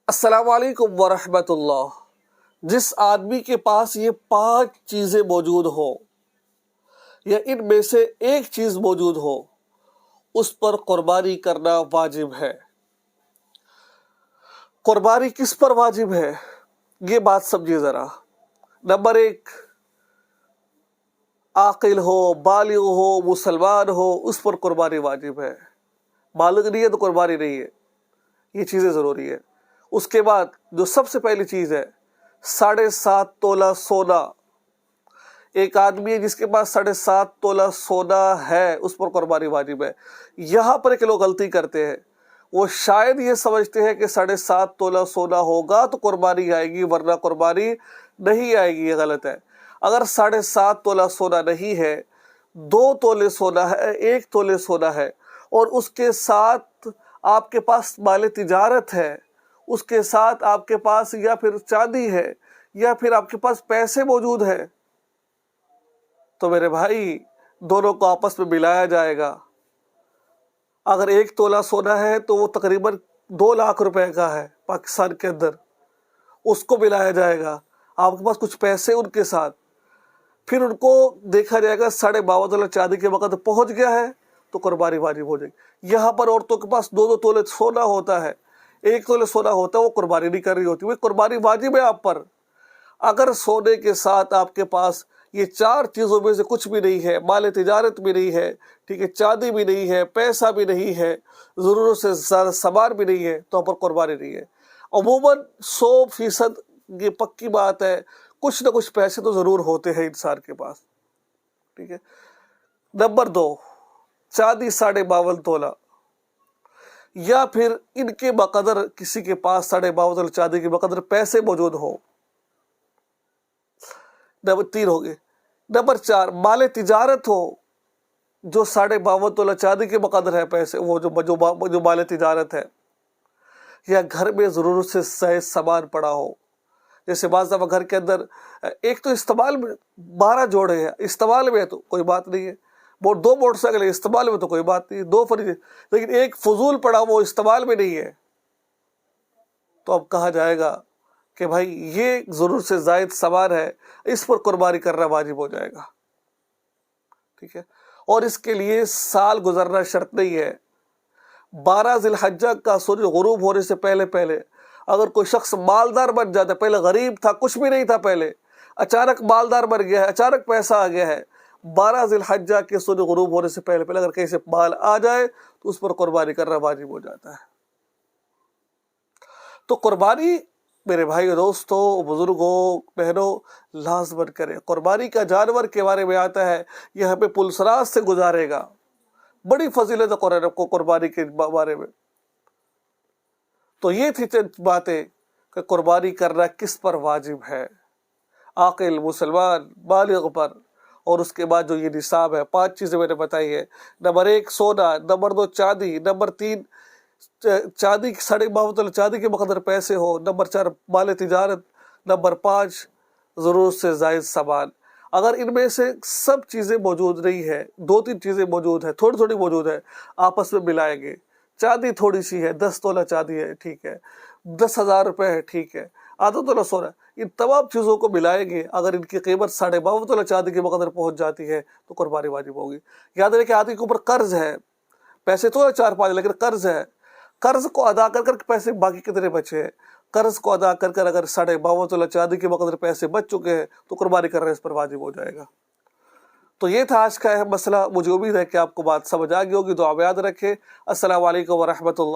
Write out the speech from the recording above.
السلام علیکم ورحمۃ اللہ۔ جس آدمی کے پاس یہ 5 چیزیں موجود ہو یا ان میں سے ایک چیز موجود ہو، اس پر قربانی کرنا واجب ہے۔ قربانی کس پر واجب ہے یہ بات سمجھیے ذرا۔ نمبر 1، عاقل ہو، بالغ ہو، مسلمان ہو، اس پر قربانی واجب ہے۔ بالغ نہیں ہے تو قربانی نہیں ہے، یہ چیزیں ضروری ہے۔ اس کے بعد جو سب سے پہلی چیز ہے 7.5 تولہ سونا۔ ایک آدمی ہے جس کے پاس 7.5 تولہ سونا ہے، اس پر قربانی واجب ہے۔ یہاں پر ایک لوگ غلطی کرتے ہیں، وہ شاید یہ سمجھتے ہیں کہ 7.5 تولہ سونا ہوگا تو قربانی آئے گی، ورنہ قربانی نہیں آئے گی۔ یہ غلط ہے۔ اگر 7.5 تولہ سونا نہیں ہے، 2 تولے سونا ہے، 1 تولے سونا ہے، اور اس کے ساتھ آپ کے پاس مال تجارت ہے، اس کے ساتھ آپ کے پاس یا پھر چاندی ہے یا پھر آپ کے پاس پیسے موجود ہیں، تو میرے بھائی دونوں کو آپس میں ملایا جائے گا۔ اگر 1 تولہ سونا ہے تو وہ تقریباً 2 لاکھ روپے کا ہے پاکستان کے اندر، اس کو ملایا جائے گا۔ آپ کے پاس کچھ پیسے ان کے ساتھ، پھر ان کو دیکھا جائے گا 52.5 تولہ چاندی کے وقت پہنچ گیا ہے تو قربانی واجب ہو جائے گی۔ یہاں پر عورتوں کے پاس 2 تولے سونا ہوتا ہے، 1 تولے سونا ہوتا ہے، وہ قربانی نہیں کر رہی ہوتی، وہ قربانی واجب ہے آپ پر۔ اگر سونے کے ساتھ آپ کے پاس یہ 4 چیزوں میں سے کچھ بھی نہیں ہے، مال تجارت بھی نہیں ہے، ٹھیک ہے، چاندی بھی نہیں ہے، پیسہ بھی نہیں ہے، ضرورت سے زیادہ سامان بھی نہیں ہے، تو آپ پر قربانی نہیں ہے۔ عموماً 100% یہ پکی بات ہے، کچھ نہ کچھ پیسے تو ضرور ہوتے ہیں انسان کے پاس، ٹھیک ہے۔ نمبر 2، چاندی 52.5 تولہ، یا پھر ان کے بقدر کسی کے پاس 52.5 تولہ چاندی کے بقدر پیسے موجود ہو۔ نمبر 3 ہو گئے۔ نمبر 4، مال تجارت ہو جو 52.5 تولہ چاندی کے بقدر ہے، پیسے وہ جو مال تجارت ہے، یا گھر میں ضرورت سے زائد سامان پڑا ہو۔ جیسے بعض دفعہ گھر کے اندر ایک تو استعمال میں 12 جوڑے ہیں، استعمال میں ہے تو کوئی بات نہیں ہے، 2 موٹر سائیکل ہے، استعمال میں تو کوئی بات نہیں ہے، 2 فریج، لیکن ایک فضول پڑا وہ استعمال میں نہیں ہے، تو اب کہا جائے گا کہ بھائی یہ ضرورت سے زائد سامان ہے، اس پر قربانی کرنا واجب ہو جائے گا، ٹھیک ہے۔ اور اس کے لیے سال گزرنا شرط نہیں ہے۔ 12 ذی الحجہ کا سورج غروب ہونے سے پہلے اگر کوئی شخص مالدار بن جاتا ہے، پہلے غریب تھا، کچھ بھی نہیں تھا، پہلے اچانک مالدار بن گیا ہے، اچانک پیسہ آ گیا ہے، 12 ذی الحجہ کے سورج غروب ہونے سے پہلے اگر کہیں سے مال آ جائے تو اس پر قربانی کرنا واجب ہو جاتا ہے۔ تو قربانی میرے بھائی دوستو، بزرگوں، بہنوں، لازمن کریں۔ قربانی کا جانور کے بارے میں آتا ہے، یہ ہمیں پلسراج سے گزارے گا۔ بڑی فضیلت ہے قرآن کو قربانی کے بارے میں۔ تو یہ تھی چند باتیں کہ قربانی کرنا کس پر واجب ہے، عاقل، مسلمان، بالغ پر، اور اس کے بعد جو یہ نصاب ہے، 5 چیزیں میں نے بتائی ہے۔ نمبر 1 سونا، نمبر 2 چاندی، نمبر 3 چاندی 52.5 تولہ چاندی کے مقدر پیسے ہو، نمبر 4 مال تجارت، نمبر 5 ضرورت سے زائد سامان۔ اگر ان میں سے سب چیزیں موجود نہیں ہے، 2-3 چیزیں موجود ہیں، تھوڑی تھوڑی موجود ہے، آپس میں ملائیں گے۔ چاندی تھوڑی سی ہے، 10 تولہ چاندی ہے، ٹھیک ہے، 10,000 روپے ہے، ٹھیک ہے، آدھا تولہ سونا، ان تمام چیزوں کو ملائیں گے، اگر ان کی قیمت 52.5 تولہ چاندی کے مقدر پہنچ جاتی ہے تو قربانی واجب ہوگی۔ یاد رکھیں کہ آدمی کے اوپر قرض ہے، پیسے تو 4-5 لیکن قرض ہے، قرض کو ادا کر پیسے باقی کتنے بچے ہیں، قرض کو ادا کر اگر 52.5 تولہ چاندی کے مقدر پیسے بچ چکے ہیں تو قربانی کرنا اس پر واجب ہو جائے گا۔ تو یہ تھا آج کا اہم مسئلہ، مجھے امید ہے کہ آپ کو بات سمجھ آ گئی ہوگی، دعا میں یاد رکھیں۔ السلام علیکم ورحمۃ اللہ۔